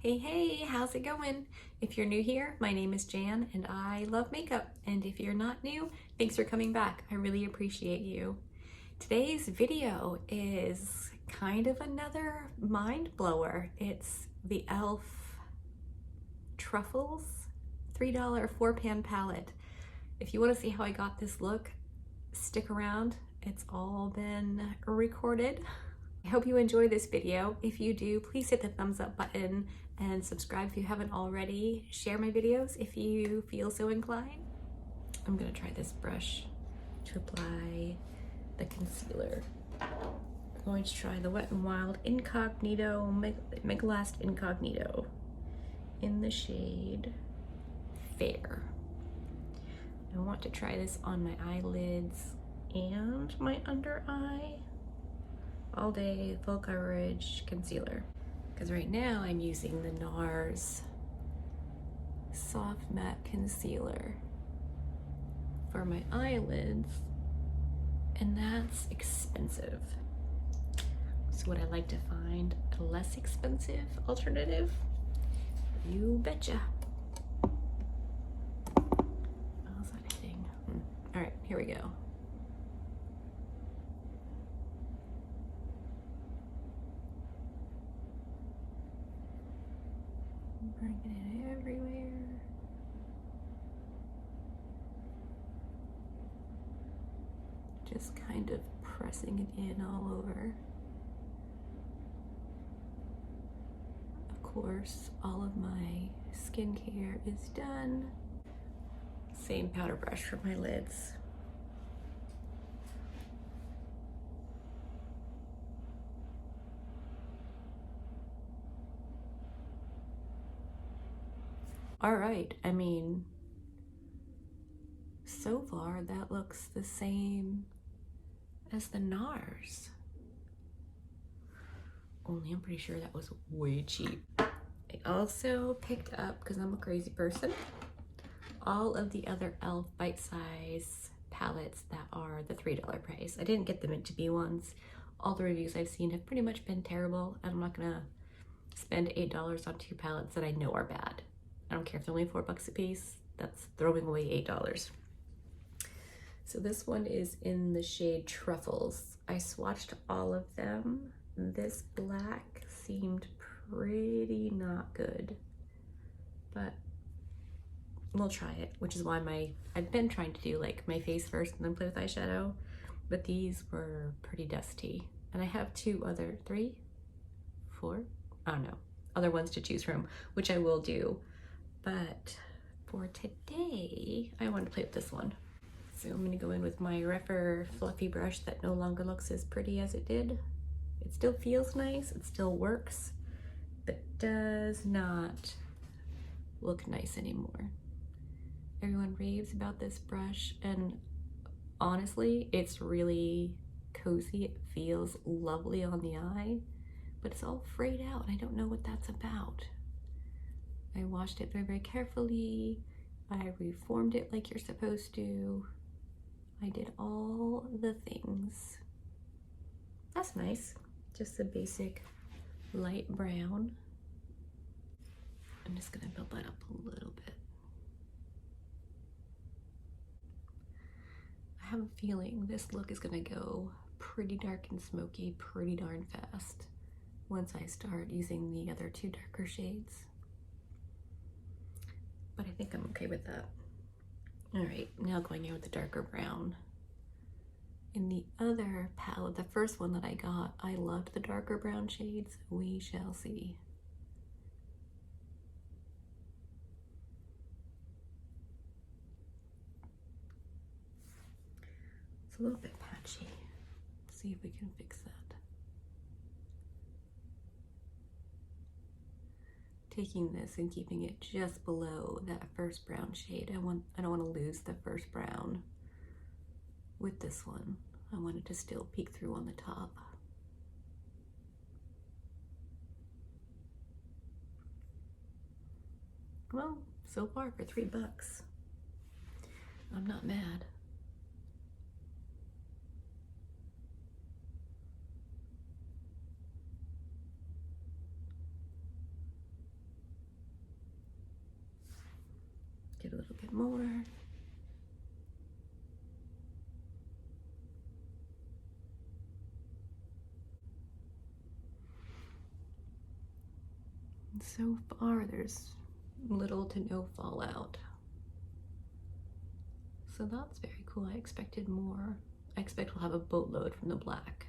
Hey, how's it going? If you're new here, my name is Jan and I love makeup. And if you're not new, thanks for coming back. I really appreciate you. Today's video is kind of another mind blower. It's the e.l.f. Truffles $3 4-pan palette. If you want to see how I got this look, stick around. It's all been recorded. I hope you enjoy this video. If you do, please hit the thumbs up button and subscribe if you haven't already. Share my videos if you feel so inclined. I'm gonna try this brush to apply the concealer. I'm going to try the Wet n Wild Incognito, Make Last Incognito in the shade Fair. I want to try this on my eyelids and my under eye. All day full coverage concealer, because right now I'm using the NARS soft matte concealer for my eyelids, and that's expensive. So would I like to find a less expensive alternative? You betcha. How's that hitting? All right, here we go. Bringing it everywhere. Just kind of pressing it in all over. Of course, all of my skincare is done. Same powder brush for my lids. All right, I mean, so far that looks the same as the NARS. Only I'm pretty sure that was way cheap. I also picked up, because I'm a crazy person, all of the other e.l.f. bite-size palettes that are the $3 price. I didn't get the meant to be ones. All the reviews I've seen have pretty much been terrible, and I'm not gonna spend $8 on 2 palettes that I know are bad. I don't care if they're only $4 a piece, that's throwing away $8. So this one is in the shade Truffles. I swatched all of them. This black seemed pretty not good, but we'll try it, which is why I've been trying to do like my face first and then play with eyeshadow, but these were pretty dusty. And I have three, four, I don't know, other ones to choose from, which I will do. But for today, I want to play with this one. So I'm gonna go in with my Rephr fluffy brush that no longer looks as pretty as it did. It still feels nice, it still works, but does not look nice anymore. Everyone raves about this brush, and honestly, it's really cozy. It feels lovely on the eye, but it's all frayed out, and I don't know what that's about. I washed it very, very carefully. I reformed it like you're supposed to. I did all the things. That's nice. Just a basic light brown. I'm just gonna build that up a little bit. I have a feeling this look is gonna go pretty dark and smoky pretty darn fast once I start using the other 2 darker shades. But I think I'm okay with that. All right, now going in with the darker brown. In the other palette, the first one that I got, I loved the darker brown shades. We shall see. It's a little bit patchy. Let's see if we can fix that. Taking this and keeping it just below that first brown shade. I don't want to lose the first brown with this one. I want it to still peek through on the top. Well, so far for $3, I'm not mad. Do a little bit more. So far, there's little to no fallout. So that's very cool. I expected more. I expect we'll have a boatload from the black.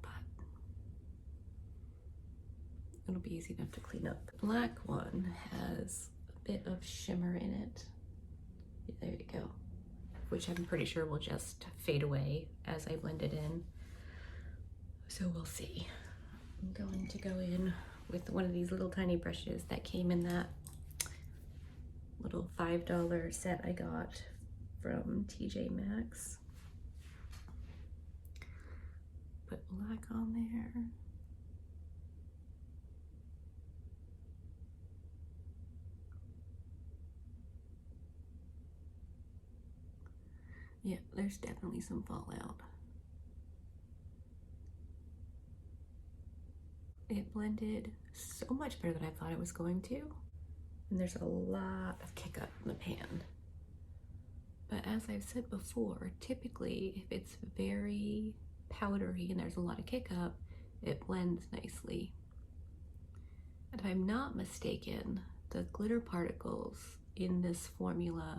But it'll be easy enough to clean up. The black one has a bit of shimmer in it. There you go. Which I'm pretty sure will just fade away as I blend it in. So we'll see. I'm going to go in with one of these little tiny brushes that came in that little $5 set I got from TJ Maxx. Put black on there. Yeah, there's definitely some fallout. It blended so much better than I thought it was going to. And there's a lot of kick up in the pan. But as I've said before, typically if it's very powdery and there's a lot of kick up, it blends nicely. And if I'm not mistaken, the glitter particles in this formula,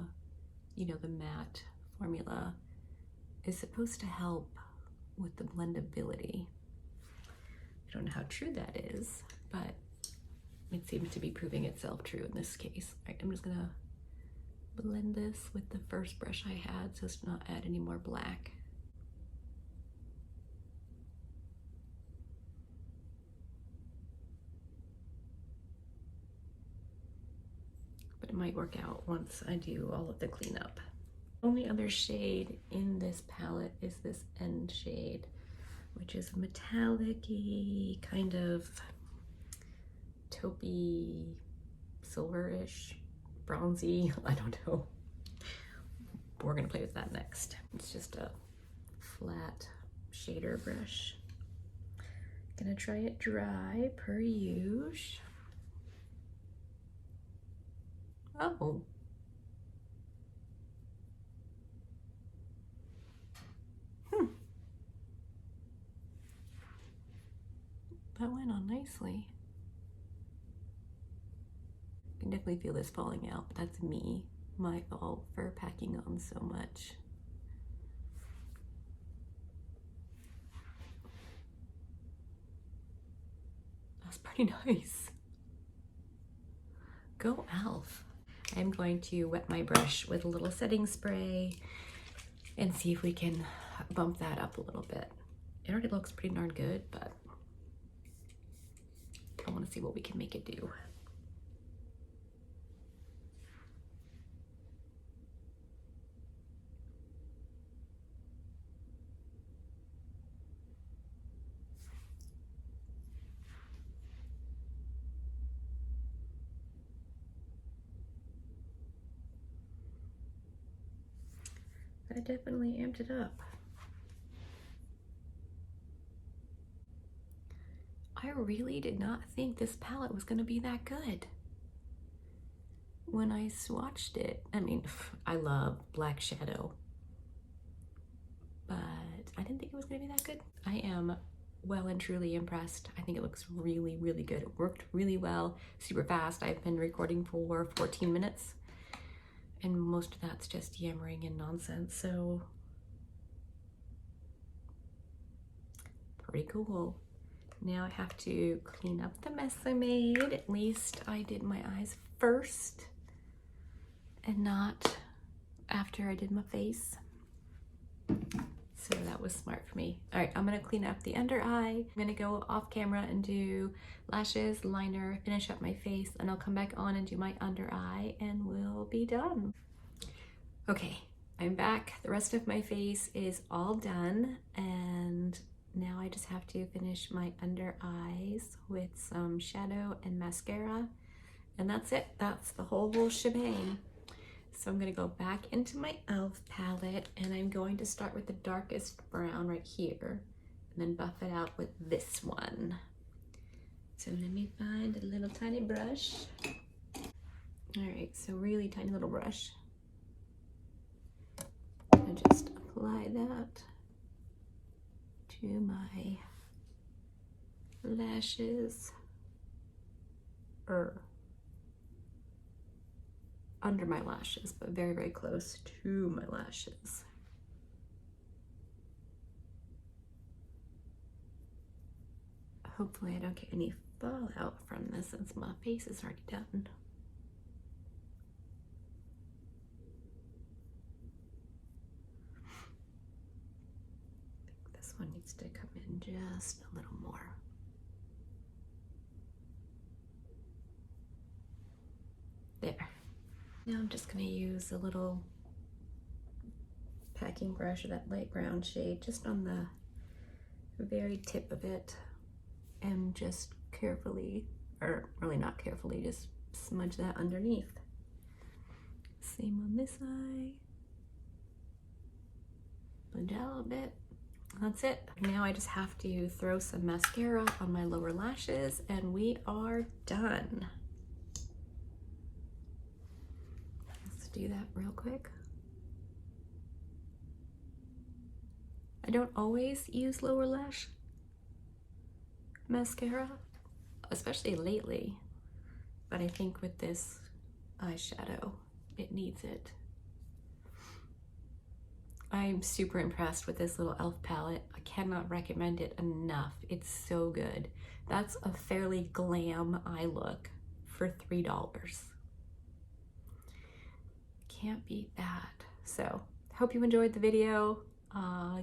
you know, the matte formula, is supposed to help with the blendability. I don't know how true that is, but it seems to be proving itself true in this case. All right, I'm just gonna blend this with the first brush I had so as to not add any more black. But it might work out once I do all of the cleanup. Only other shade in this palette is this end shade, which is metallic-y, kind of taupey, silverish, bronzy, I don't know. We're gonna play with that next. It's just a flat shader brush. Gonna try it dry per usual. Oh. That went on nicely. I can definitely feel this falling out, but that's me. My fault for packing on so much. That's pretty nice. Go Elf. I'm going to wet my brush with a little setting spray and see if we can bump that up a little bit. It already looks pretty darn good, but I want to see what we can make it do. I definitely amped it up. I really did not think this palette was going to be that good. When I swatched it, I mean, I love black shadow, but I didn't think it was going to be that good. I am well and truly impressed. I think it looks really, really good. It worked really well, super fast. I've been recording for 14 minutes, and most of that's just yammering and nonsense, so pretty cool. Now I have to clean up the mess I made. At least I did my eyes first and not after I did my face. So that was smart for me. All right, I'm gonna clean up the under eye. I'm gonna go off camera and do lashes, liner, finish up my face, and I'll come back on and do my under eye and we'll be done. Okay, I'm back. The rest of my face is all done, and now I just have to finish my under eyes with some shadow and mascara, and that's it. That's the whole shebang. So I'm gonna go back into my e.l.f. palette, and I'm going to start with the darkest brown right here, and then buff it out with this one. So let me find a little tiny brush. All right, so really tiny little brush. And just apply that to my lashes, or under my lashes, but very, very close to my lashes. Hopefully I don't get any fallout from this since my face is already done. I think this one needs to come in just a little more. There. Now I'm just going to use a little packing brush of that light brown shade just on the very tip of it, and just carefully, or really not carefully, just smudge that underneath. Same on this eye. Blend out a little bit. That's it. Now I just have to throw some mascara on my lower lashes and we are done. Let's do that real quick. I don't always use lower lash mascara, especially lately, but I think with this eyeshadow, it needs it. I'm super impressed with this little e.l.f. palette. I cannot recommend it enough. It's so good. That's a fairly glam eye look for $3. Can't beat that. So, hope you enjoyed the video.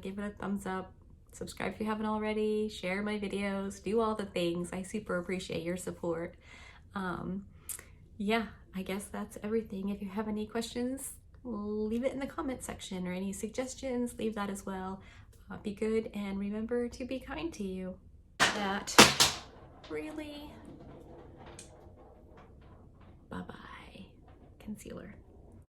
Give it a thumbs up. Subscribe if you haven't already. Share my videos. Do all the things. I super appreciate your support. Yeah, I guess that's everything. If you have any questions, leave it in the comment section, or any suggestions, leave that as well. Be good and remember to be kind to you. That really. Bye-bye. Concealer.